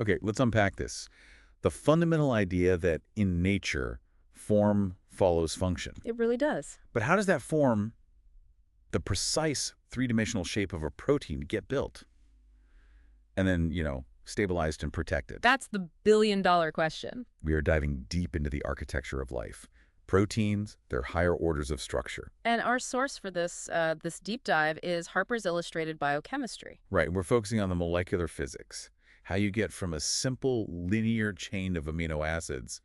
Okay, let's unpack this. The fundamental idea that in nature, form follows function. It really does. But how does that form, the precise three-dimensional shape of a protein, get built? And then, stabilized and protected. That's the billion-dollar question. We are diving deep into the architecture of life. Proteins, their higher orders of structure. And our source for this deep dive is Harper's Illustrated Biochemistry. Right, we're focusing on the molecular physics, how you get from a simple linear chain of amino acids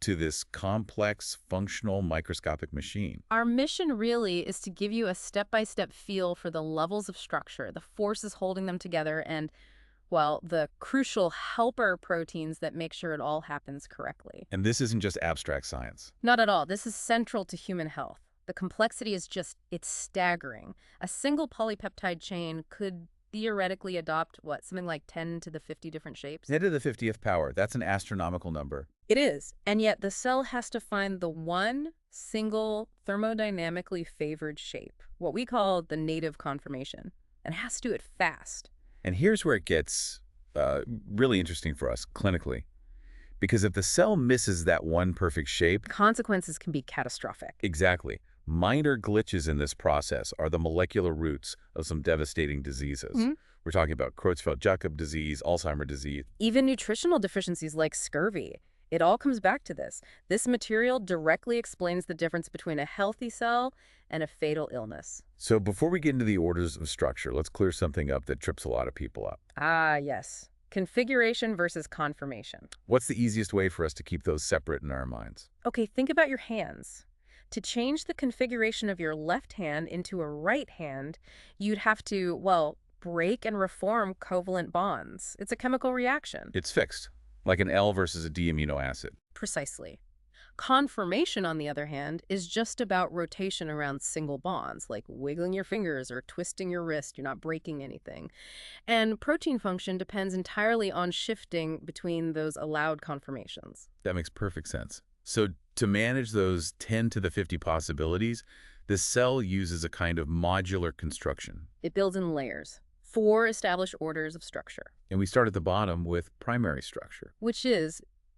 to this complex, functional, microscopic machine. Our mission really is to give you a step-by-step feel for the levels of structure, the forces holding them together, and, well, the crucial helper proteins that make sure it all happens correctly. And this isn't just abstract science. Not at all. This is central to human health. The complexity is it's staggering. A single polypeptide chain could theoretically adopt, something like 10 to the 50 different shapes? 10 to the 50th power. That's an astronomical number. It is. And yet the cell has to find the one single thermodynamically favored shape, what we call the native conformation, and it has to do it fast. And here's where it gets really interesting for us clinically. Because if the cell misses that one perfect shape... Consequences can be catastrophic. Exactly. Minor glitches in this process are the molecular roots of some devastating diseases. We're talking about Creutzfeldt-Jakob disease, Alzheimer's disease. Even nutritional deficiencies like scurvy. It all comes back to this. This material directly explains the difference between a healthy cell and a fatal illness. So before we get into the orders of structure, let's clear something up that trips a lot of people up. Ah, yes. Configuration versus conformation. What's the easiest way for us to keep those separate in our minds? Okay, think about your hands. To change the configuration of your left hand into a right hand, you'd have to, break and reform covalent bonds. It's a chemical reaction. It's fixed, like an L versus a D amino acid. Precisely. Conformation, on the other hand, is just about rotation around single bonds, like wiggling your fingers or twisting your wrist. You're not breaking anything. And protein function depends entirely on shifting between those allowed conformations. That makes perfect sense. So to manage those 10 to the 50 possibilities, this cell uses a kind of modular construction. It builds in layers, 4 established orders of structure. And we start at the bottom with primary structure.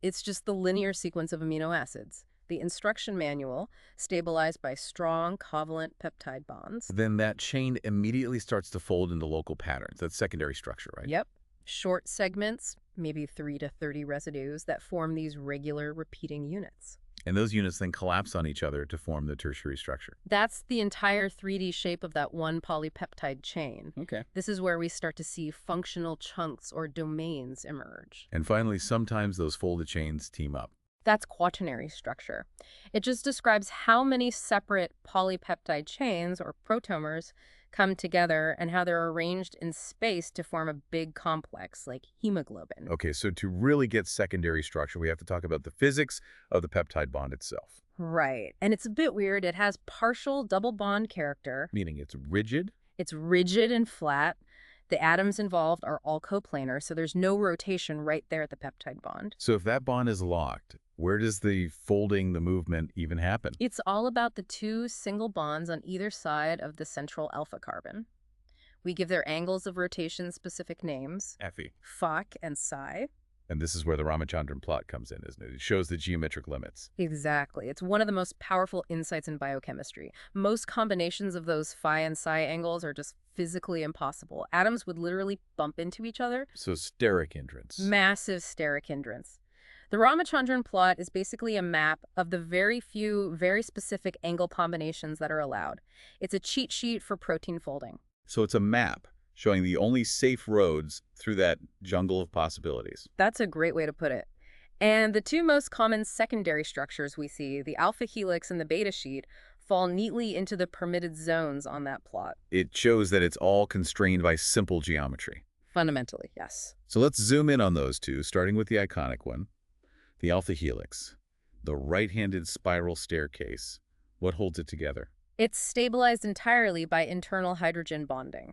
It's just the linear sequence of amino acids. The instruction manual, stabilized by strong covalent peptide bonds. Then that chain immediately starts to fold into local patterns. That's secondary structure, right? Yep. Short segments, maybe 3 to 30 residues that form these regular repeating units. And those units then collapse on each other to form the tertiary structure. That's the entire 3D shape of that one polypeptide chain. Okay. This is where we start to see functional chunks or domains emerge. And finally, sometimes those folded chains team up. That's quaternary structure. It just describes how many separate polypeptide chains, or protomers, come together and how they're arranged in space to form a big complex like hemoglobin. Okay, so to really get secondary structure, we have to talk about the physics of the peptide bond itself. Right. And it's a bit weird. It has partial double bond character. Meaning it's rigid? It's rigid and flat. The atoms involved are all coplanar, so there's no rotation right there at the peptide bond. So if that bond is locked, where does the folding, the movement even happen? It's all about the 2 single bonds on either side of the central alpha carbon. We give their angles of rotation specific names, Fe. phoc and psi. And this is where the Ramachandran plot comes in, isn't it? It shows the geometric limits. Exactly. It's one of the most powerful insights in biochemistry. Most combinations of those phi and psi angles are just physically impossible. Atoms would literally bump into each other. So steric hindrance. Massive steric hindrance. The Ramachandran plot is basically a map of the very few, very specific angle combinations that are allowed. It's a cheat sheet for protein folding. So it's a map showing the only safe roads through that jungle of possibilities. That's a great way to put it. And the 2 most common secondary structures we see, the alpha helix and the beta sheet, fall neatly into the permitted zones on that plot. It shows that it's all constrained by simple geometry. Fundamentally, yes. So let's zoom in on those 2, starting with the iconic one, the alpha helix, the right-handed spiral staircase. What holds it together? It's stabilized entirely by internal hydrogen bonding.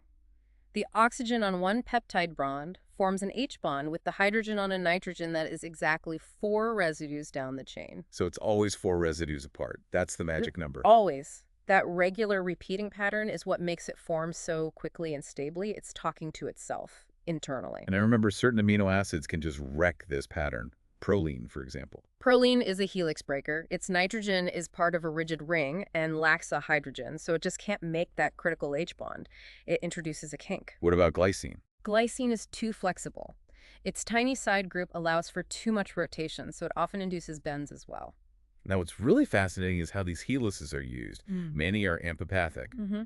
The oxygen on one peptide bond forms an H bond with the hydrogen on a nitrogen that is exactly 4 residues down the chain. So it's always 4 residues apart. That's the magic number. Always. That regular repeating pattern is what makes it form so quickly and stably. It's talking to itself. internally. And I remember certain amino acids can just wreck this pattern. Proline, for example. Proline is a helix breaker. Its nitrogen is part of a rigid ring and lacks a hydrogen, so it just can't make that critical H bond. It introduces a kink. What about glycine? Glycine is too flexible. Its tiny side group allows for too much rotation, so it often induces bends as well. Now, what's really fascinating is how these helices are used. Mm. Many are amphipathic.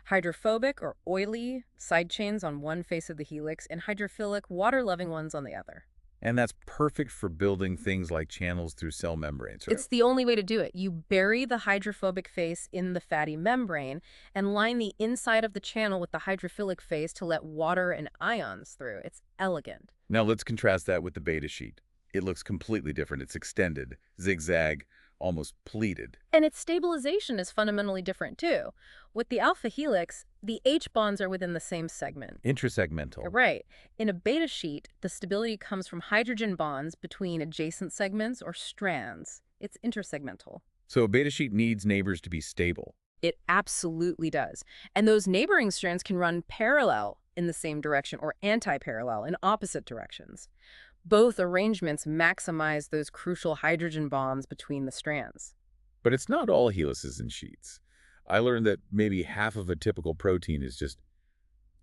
Hydrophobic or oily side chains on one face of the helix and hydrophilic water-loving ones on the other. And that's perfect for building things like channels through cell membranes. It's the only way to do it. You bury the hydrophobic face in the fatty membrane and line the inside of the channel with the hydrophilic face to let water and ions through. It's elegant. Now let's contrast that with the beta sheet. It looks completely different. It's extended, zigzag, almost pleated. And its stabilization is fundamentally different too. With the alpha helix, the H bonds are within the same segment. Intrasegmental. Right. In a beta sheet, the stability comes from hydrogen bonds between adjacent segments or strands. It's intersegmental. So a beta sheet needs neighbors to be stable. It absolutely does. And those neighboring strands can run parallel in the same direction or anti-parallel in opposite directions. Both arrangements maximize those crucial hydrogen bonds between the strands. But it's not all helices and sheets. I learned that maybe half of a typical protein is just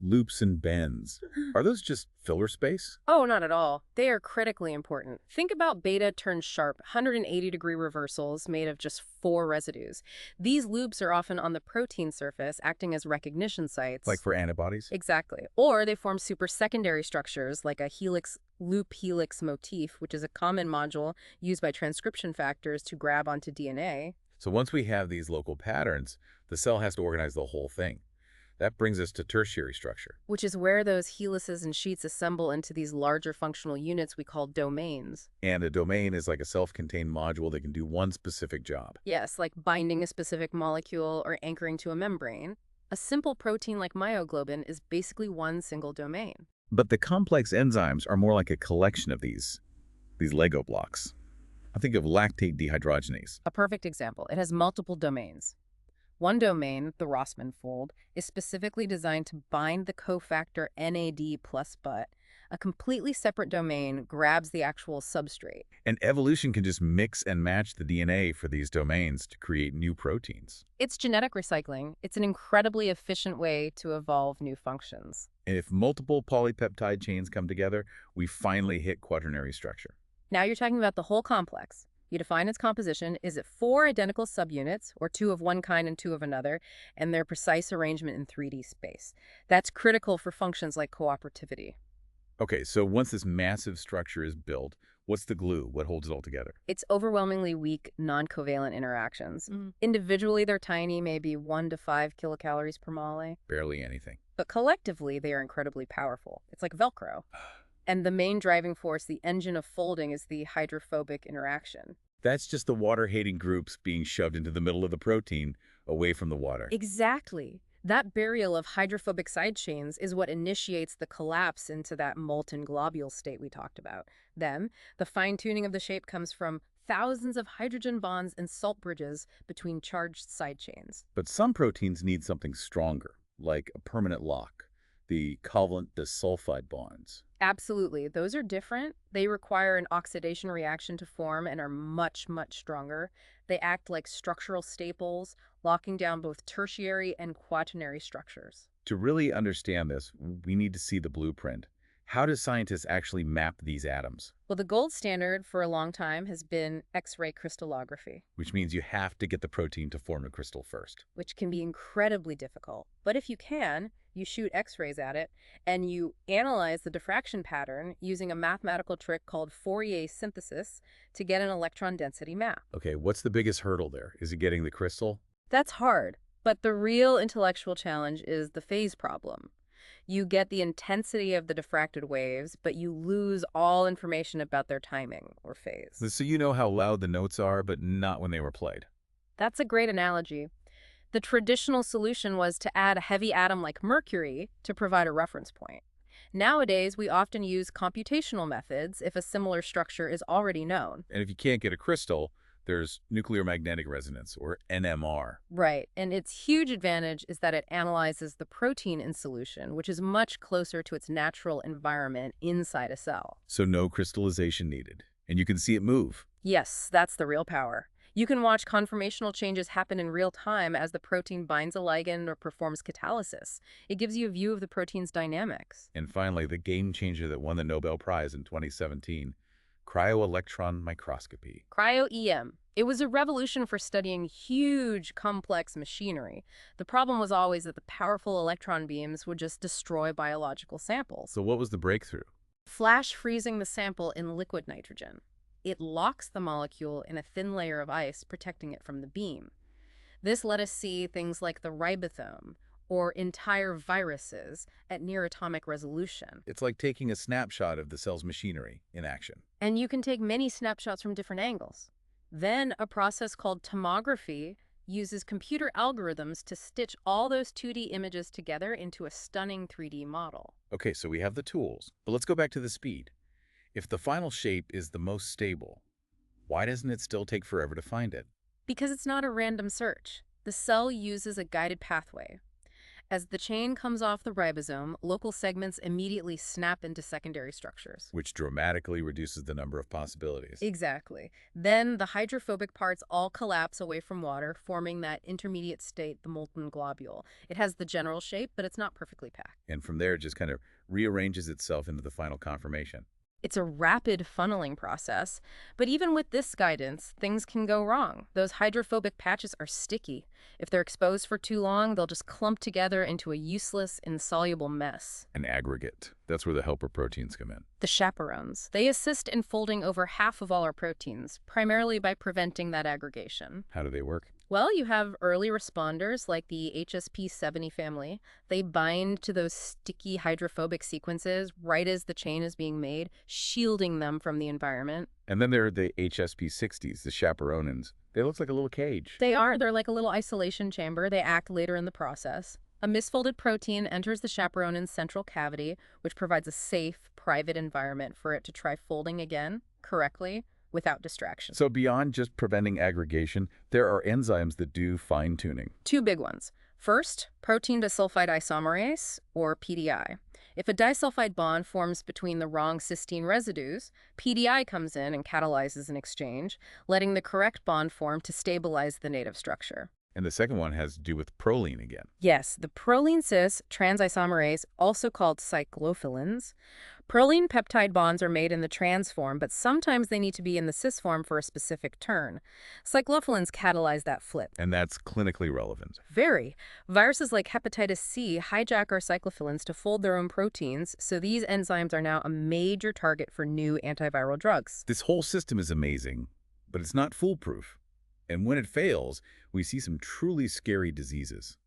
loops and bends. Are those just filler space? Oh, not at all. They are critically important. Think about beta turns sharp 180-degree reversals made of just 4 residues. These loops are often on the protein surface, acting as recognition sites. Like for antibodies? Exactly. Or they form supersecondary structures like a helix loop helix motif, which is a common module used by transcription factors to grab onto DNA. So once we have these local patterns, the cell has to organize the whole thing. That brings us to tertiary structure. Which is where those helices and sheets assemble into these larger functional units we call domains. And a domain is like a self-contained module that can do one specific job. Yes, like binding a specific molecule or anchoring to a membrane. A simple protein like myoglobin is basically one single domain. But the complex enzymes are more like a collection of these Lego blocks. I think of lactate dehydrogenase. A perfect example. It has multiple domains. One domain, the Rossmann fold, is specifically designed to bind the cofactor NAD plus but. A completely separate domain grabs the actual substrate. And evolution can just mix and match the DNA for these domains to create new proteins. It's genetic recycling. It's an incredibly efficient way to evolve new functions. And if multiple polypeptide chains come together, we finally hit quaternary structure. Now you're talking about the whole complex. You define its composition. Is it 4 identical subunits, or 2 of one kind and 2 of another, and their precise arrangement in 3D space? That's critical for functions like cooperativity. Okay, so once this massive structure is built, what's the glue? What holds it all together? It's overwhelmingly weak, non-covalent interactions. Individually, they're tiny, maybe 1 to 5 kilocalories per mole. Barely anything. But collectively, they are incredibly powerful. It's like Velcro. And the main driving force, the engine of folding, is the hydrophobic interaction. That's just the water-hating groups being shoved into the middle of the protein, away from the water. Exactly. That burial of hydrophobic side chains is what initiates the collapse into that molten globule state we talked about. Then, the fine-tuning of the shape comes from thousands of hydrogen bonds and salt bridges between charged side chains. But some proteins need something stronger, like a permanent lock, the covalent disulfide bonds. Absolutely. Those are different. They require an oxidation reaction to form and are much, much stronger. They act like structural staples, locking down both tertiary and quaternary structures. To really understand this, we need to see the blueprint. How do scientists actually map these atoms? Well, the gold standard for a long time has been X-ray crystallography, Which means you have to get the protein to form a crystal first. which can be incredibly difficult. But if you can, you shoot X-rays at it, and you analyze the diffraction pattern using a mathematical trick called Fourier synthesis to get an electron density map. Okay, what's the biggest hurdle there? Is it getting the crystal? That's hard, but the real intellectual challenge is the phase problem. You get the intensity of the diffracted waves, but you lose all information about their timing or phase. So you know how loud the notes are, but not when they were played. That's a great analogy. The traditional solution was to add a heavy atom like mercury to provide a reference point. Nowadays, we often use computational methods if a similar structure is already known. And if you can't get a crystal, There's nuclear magnetic resonance, or NMR. Right, and its huge advantage is that it analyzes the protein in solution, which is much closer to its natural environment inside a cell. So no crystallization needed. And you can see it move. Yes, that's the real power. You can watch conformational changes happen in real time as the protein binds a ligand or performs catalysis. It gives you a view of the protein's dynamics. And finally, the game changer that won the Nobel Prize in 2017, cryo-electron microscopy. Cryo-EM. It was a revolution for studying huge, complex machinery. The problem was always that the powerful electron beams would just destroy biological samples. So what was the breakthrough? Flash freezing the sample in liquid nitrogen. It locks the molecule in a thin layer of ice, protecting it from the beam. This let us see things like the ribosome or entire viruses at near atomic resolution. It's like taking a snapshot of the cell's machinery in action. And you can take many snapshots from different angles. Then a process called tomography uses computer algorithms to stitch all those 2D images together into a stunning 3D model. Okay, so we have the tools, but let's go back to the speed. If the final shape is the most stable, why doesn't it still take forever to find it? Because it's not a random search. The cell uses a guided pathway. As the chain comes off the ribosome, local segments immediately snap into secondary structures. Which dramatically reduces the number of possibilities. Exactly. Then the hydrophobic parts all collapse away from water, forming that intermediate state, the molten globule. It has the general shape, but it's not perfectly packed. And from there, it just kind of rearranges itself into the final conformation. It's a rapid funneling process, but even with this guidance, things can go wrong. Those hydrophobic patches are sticky. If they're exposed for too long, they'll just clump together into a useless, insoluble mess. An aggregate. That's where the helper proteins come in. The chaperones. They assist in folding over half of all our proteins, primarily by preventing that aggregation. How do they work? Well, you have early responders like the HSP70 family. They bind to those sticky hydrophobic sequences right as the chain is being made, shielding them from the environment. And then there are the HSP60s, the chaperones. They look like a little cage. They are. They're like a little isolation chamber. They act later in the process. A misfolded protein enters the chaperone's central cavity, which provides a safe, private environment for it to try folding again correctly, without distraction. So beyond just preventing aggregation, there are enzymes that do fine-tuning. Two big ones. First, protein disulfide isomerase, or PDI. If a disulfide bond forms between the wrong cysteine residues, PDI comes in and catalyzes an exchange, letting the correct bond form to stabilize the native structure. And the second one has to do with proline again. Yes, the proline cis transisomerase, also called cyclophilins. Proline peptide bonds are made in the trans form, but sometimes they need to be in the cis form for a specific turn. Cyclophilins catalyze that flip. And that's clinically relevant. Very. Viruses like hepatitis C hijack our cyclophilins to fold their own proteins, so these enzymes are now a major target for new antiviral drugs. This whole system is amazing, but it's not foolproof. And when it fails, we see some truly scary diseases.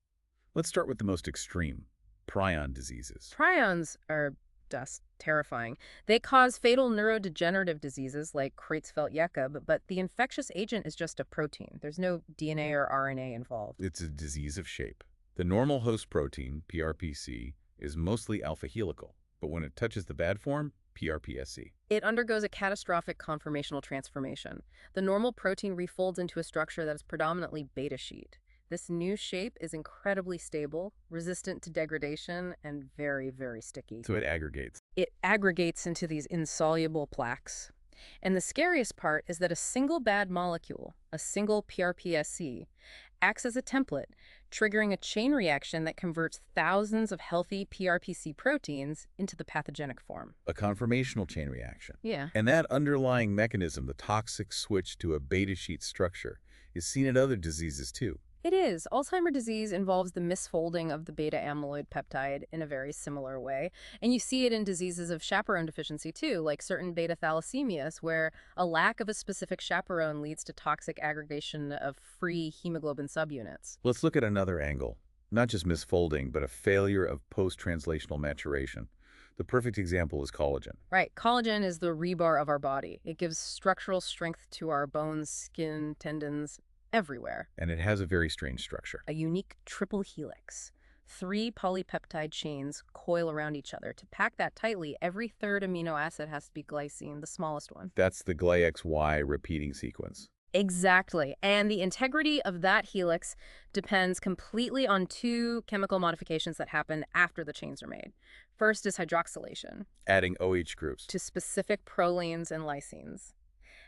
Let's start with the most extreme, prion diseases. Prions are just terrifying. They cause fatal neurodegenerative diseases like Creutzfeldt-Jakob, but the infectious agent is just a protein. There's no DNA or RNA involved. It's a disease of shape. The normal host protein, PRPC, is mostly alpha helical, but when it touches the bad form, PRPSC. It undergoes a catastrophic conformational transformation. The normal protein refolds into a structure that is predominantly beta sheet. This new shape is incredibly stable, resistant to degradation, and very, very sticky. So it aggregates. It aggregates into these insoluble plaques. And the scariest part is that a single bad molecule, a single PRPSC, acts as a template, triggering a chain reaction that converts thousands of healthy PRPC proteins into the pathogenic form. A conformational chain reaction. Yeah. And that underlying mechanism, the toxic switch to a beta sheet structure, is seen in other diseases too. It is. Alzheimer's disease involves the misfolding of the beta-amyloid peptide in a very similar way. And you see it in diseases of chaperone deficiency too, like certain beta thalassemias, where a lack of a specific chaperone leads to toxic aggregation of free hemoglobin subunits. Let's look at another angle. Not just misfolding, but a failure of post-translational maturation. The perfect example is collagen. Right. Collagen is the rebar of our body. It gives structural strength to our bones, skin, tendons, everywhere. And it has a very strange structure. A unique triple helix. 3 polypeptide chains coil around each other. To pack that tightly, every third amino acid has to be glycine, the smallest one. That's the GlyXY repeating sequence. Exactly. And the integrity of that helix depends completely on two chemical modifications that happen after the chains are made. First is hydroxylation Adding OH groups. to specific prolines and lysines.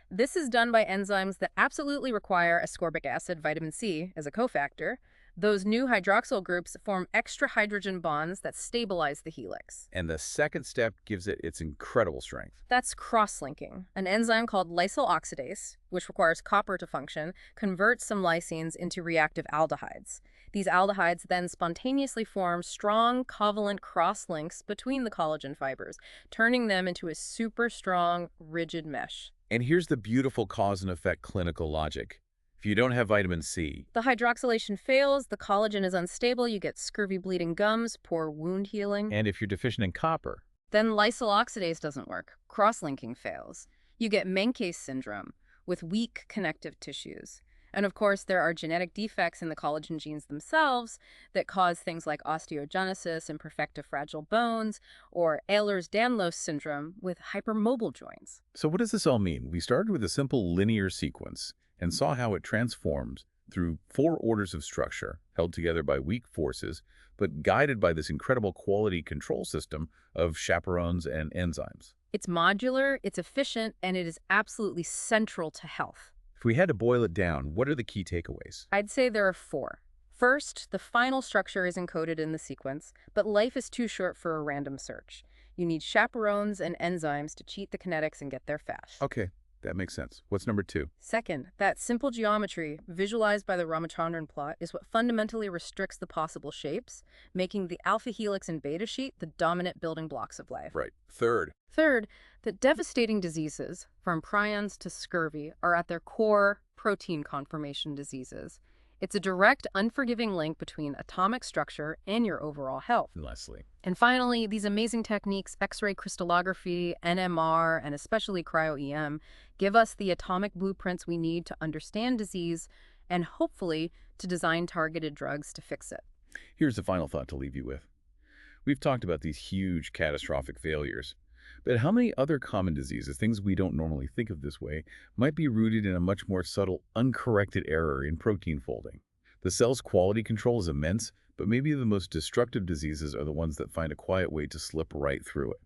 This is done by enzymes that absolutely require ascorbic acid, vitamin C, as a cofactor. Those new hydroxyl groups form extra hydrogen bonds that stabilize the helix. And the second step gives it its incredible strength. That's cross-linking. An enzyme called lysyl oxidase, which requires copper to function, converts some lysines into reactive aldehydes. These aldehydes then spontaneously form strong covalent cross-links between the collagen fibers, turning them into a super strong, rigid mesh. And here's the beautiful cause and effect clinical logic. If you don't have vitamin C, The hydroxylation fails, the collagen is unstable, you get scurvy bleeding gums, poor wound healing. and if you're deficient in copper, Then lysyl oxidase doesn't work. Cross-linking fails. You get Menkes syndrome with weak connective tissues. And of course, there are genetic defects in the collagen genes themselves that cause things like osteogenesis, imperfecta fragile bones, or Ehlers-Danlos syndrome with hypermobile joints. So what does this all mean? We started with a simple linear sequence and saw how it transforms through 4 orders of structure held together by weak forces, but guided by this incredible quality control system of chaperones and enzymes. It's modular, it's efficient, and it is absolutely central to health. If we had to boil it down, what are the key takeaways? I'd say there are 4. First, the final structure is encoded in the sequence, but life is too short for a random search. You need chaperones and enzymes to cheat the kinetics and get there fast. Okay, that makes sense. What's number 2? Second, that simple geometry, visualized by the Ramachandran plot, is what fundamentally restricts the possible shapes, making the alpha helix and beta sheet the dominant building blocks of life. Right. Third, That devastating diseases, from prions to scurvy, are at their core protein conformation diseases. It's a direct, unforgiving link between atomic structure and your overall health. and lastly, And finally, these amazing techniques, X-ray crystallography, NMR, and especially cryo-EM, give us the atomic blueprints we need to understand disease and hopefully to design targeted drugs to fix it. here's the final thought to leave you with. We've talked about these huge catastrophic failures, but how many other common diseases, things we don't normally think of this way, might be rooted in a much more subtle, uncorrected error in protein folding? The cell's quality control is immense, but maybe the most destructive diseases are the ones that find a quiet way to slip right through it.